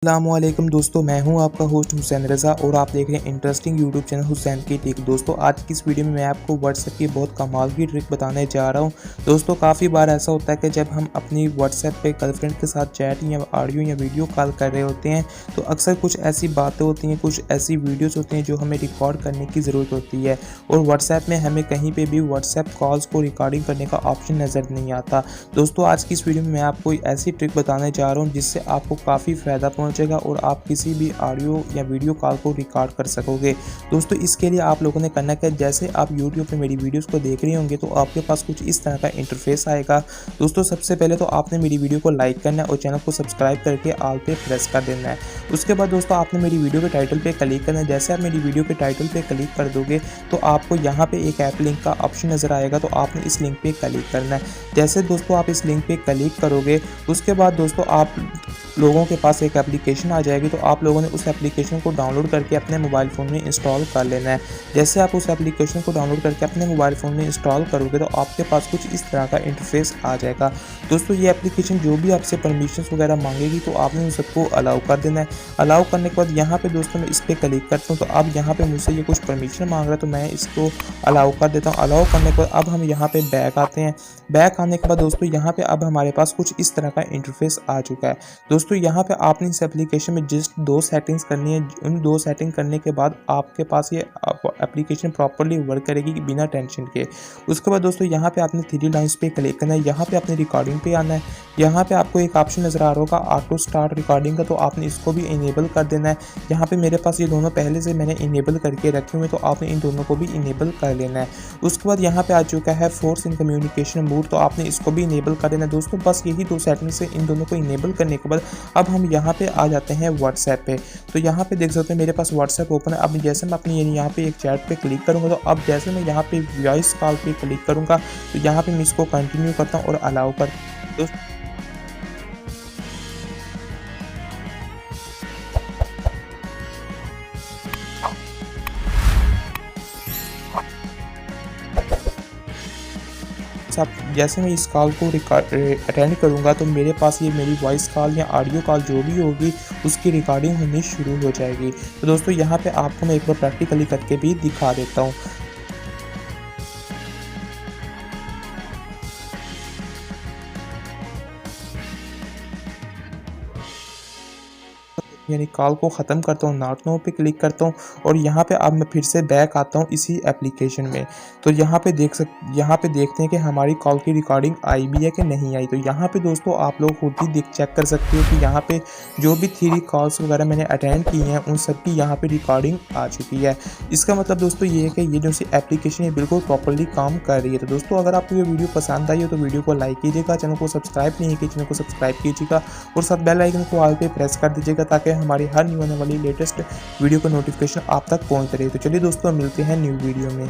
अस्सलामुअलैकुम दोस्तों, मैं हूं आपका होस्ट हुसैन रज़ा और आप देख रहे हैं इंटरेस्टिंग यूट्यूब चैनल हुसैन की टेक। दोस्तों, आज की इस वीडियो में मैं आपको व्हाट्सएप की बहुत कमाल की ट्रिक बताने जा रहा हूं। दोस्तों, काफ़ी बार ऐसा होता है कि जब हम अपनी व्हाट्सएप पे गर्लफ्रेंड के साथ चैट या ऑडियो या वीडियो कॉल कर रहे होते हैं तो अक्सर कुछ ऐसी बातें होती हैं, कुछ ऐसी वीडियोज़ होती हैं जो हमें रिकॉर्ड करने की ज़रूरत होती है और व्हाट्सएप में हमें कहीं पर भी व्हाट्सएप कॉल्स को रिकॉर्डिंग करने का ऑप्शन नज़र नहीं आता। दोस्तों, आज की इस वीडियो में मैं आपको ऐसी ट्रिक बताने जा रहा हूँ जिससे आपको काफ़ी फ़ायदा पहुंचेगा और आप किसी भी ऑडियो या वीडियो कॉल को रिकॉर्ड कर सकोगे। दोस्तों, इसके लिए आप लोगों ने करना क्या, जैसे आप यूट्यूब पे मेरी वीडियोस को देख रहे होंगे तो आपके पास कुछ इस तरह का इंटरफेस आएगा। दोस्तों, सबसे पहले तो आपने मेरी वीडियो को लाइक करना है और चैनल को सब्सक्राइब करके ऑल पे प्रेस कर देना है। उसके बाद दोस्तों, आपने मेरी वीडियो के टाइटल पे क्लिक करना है। जैसे आप मेरी वीडियो के टाइटल पे क्लिक कर दोगे तो आपको यहाँ पे एक ऐप लिंक का ऑप्शन नज़र आएगा, तो आपने इस लिंक पे क्लिक करना है। जैसे दोस्तों आप इस लिंक पे क्लिक करोगे उसके बाद दोस्तों आप लोगों के पास एक एप्लीकेशन आ जाएगी, तो आप लोगों ने उस एप्लीकेशन को डाउनलोड करके अपने मोबाइल फ़ोन में इंस्टॉल कर लेना है। जैसे आप उस एप्लीकेशन को डाउनलोड करके अपने मोबाइल फ़ोन में इंस्टॉल करोगे तो आपके पास कुछ इस तरह का इंटरफेस आ जाएगा। दोस्तों, ये एप्लीकेशन जो भी आपसे परमिशंस वगैरह मांगेगी तो आपने उन सबको अलाउ कर देना है। अलाउ करने के बाद यहाँ पे दोस्तों मैं इस पर क्लिक करता हूँ तो अब यहाँ पे मुझसे ये कुछ परमिशन मांग रहा है तो मैं इसको अलाउ कर देता हूँ। अलाउ करने के बाद अब हम यहाँ पे बैक आते हैं। बैक आने के बाद दोस्तों यहाँ पे अब हमारे पास कुछ इस तरह का इंटरफेस आ चुका है। दोस्तों, यहाँ पे आपने इस एप्लीकेशन में जस्ट 2 सेटिंग्स करनी है। उन 2 सेटिंग करने के बाद आपके पास ये एप्लीकेशन प्रॉपर्ली वर्क करेगी बिना टेंशन के। उसके बाद दोस्तों यहाँ पे आपने 3 लाइन्स पे क्लिक करना है। यहाँ पे आपने रिकॉर्डिंग पे आना है। यहाँ पे आपको एक ऑप्शन नज़र आ रहा होगा ऑटो स्टार्ट रिकॉर्डिंग का, तो आपने इसको भी इनेबल कर देना है। यहाँ पे मेरे पास ये दोनों पहले से मैंने इनेबल करके रखे हुए, तो आपने इन दोनों को भी इनेबल कर लेना है। उसके बाद यहाँ पे आ चुका है फोर्स इन कम्युनिकेशन मोड, तो आपने इसको भी इनेबल कर देना है। दोस्तों, बस यही 2 सेटिंग से इन दोनों को इनेबल करने के बाद अब हम यहाँ पे आ जाते हैं व्हाट्सएप पे। तो यहाँ पे देख सकते हैं मेरे पास व्हाट्सएप ओपन है। अब जैसे मैं अपनी यहाँ पे एक चैट पे क्लिक करूँगा तो अब जैसे मैं यहाँ पे वॉइस कॉल पे क्लिक करूँगा तो यहाँ पे मैं इसको कंटिन्यू करता हूँ और अलाउ कर दोस्तों जैसे मैं इस कॉल को अटेंड करूँगा तो मेरे पास ये मेरी वॉइस कॉल या ऑडियो कॉल जो भी होगी उसकी रिकॉर्डिंग होनी शुरू हो जाएगी। तो दोस्तों, यहाँ पे आपको मैं एक बार प्रैक्टिकली करके भी दिखा देता हूँ। यानी कॉल को ख़त्म करता हूँ, नॉट नाउ पे क्लिक करता हूँ और यहाँ पे अब मैं फिर से बैक आता हूँ इसी एप्लीकेशन में। तो यहाँ पे देखते हैं कि हमारी कॉल की रिकॉर्डिंग आई भी है कि नहीं आई। तो यहाँ पे दोस्तों आप लोग खुद ही चेक कर सकते हो कि यहाँ पे जो भी 3 कॉल्स वगैरह मैंने अटेंड की हैं उन सब की यहाँ पे रिकॉर्डिंग आ चुकी है। इसका मतलब दोस्तों ये है कि ये जो सी एप्लीकेशन है बिल्कुल प्रॉपर्ली काम कर रही है। तो दोस्तों, अगर आपको ये वीडियो पसंद आई हो तो वीडियो को लाइक कीजिएगा, चैनल को सब्सक्राइब नहीं किया चैनल को सब्सक्राइब कीजिएगा और साथ बेल आइकन को ऑल पे प्रेस कर दीजिएगा ताकि हमारी हर न्यू आने वाली लेटेस्ट वीडियो का नोटिफिकेशन आप तक पहुंच रहे। तो चलिए दोस्तों, मिलते हैं न्यू वीडियो में।